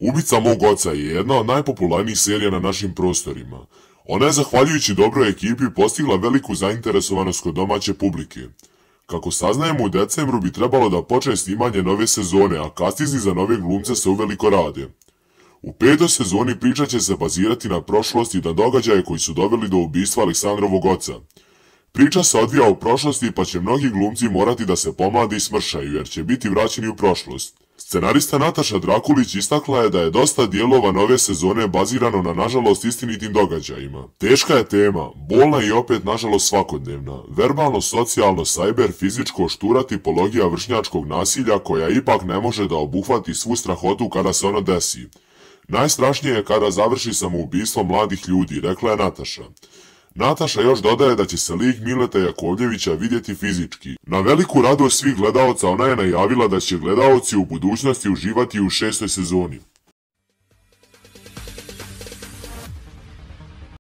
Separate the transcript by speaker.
Speaker 1: Ubica mog oca je jedna od najpopularnijih serija na našim prostorima. Ona je, zahvaljujući dobroj ekipi, postigla veliku zainteresovanost kod domaće publike. Kako saznajemo, u decembru bi trebalo da počne snimanje nove sezone, a castinzi za nove glumce se uveliko rade. U 5. sezoni priča će se bazirati na prošlosti i na događaje koji su doveli do ubistva Aleksandrovog oca. Priča se odvija u prošlosti, pa će mnogi glumci morati da se pomlade i smršaju, jer će biti vraćeni u prošlost. Scenarista Nataša Drakulić istakla je da je dosta dijelova nove sezone bazirano na nažalost istinitim događajima. Teška je tema, bolna i opet nažalost svakodnevna, verbalno, socijalno, sajber, fizičko, štura tipologija vršnjačkog nasilja koja ipak ne može da obuhvati svu strahotu kada se ono desi. Najstrašnije je kada završi samoubistvom mladih ljudi, rekla je Nataša. Nataša još dodaje da će se lik Mileta Jakovljevića vidjeti fizički. Na veliku radost svih gledaoca ona je najavila da će gledaoci u budućnosti uživati u 6. sezoni.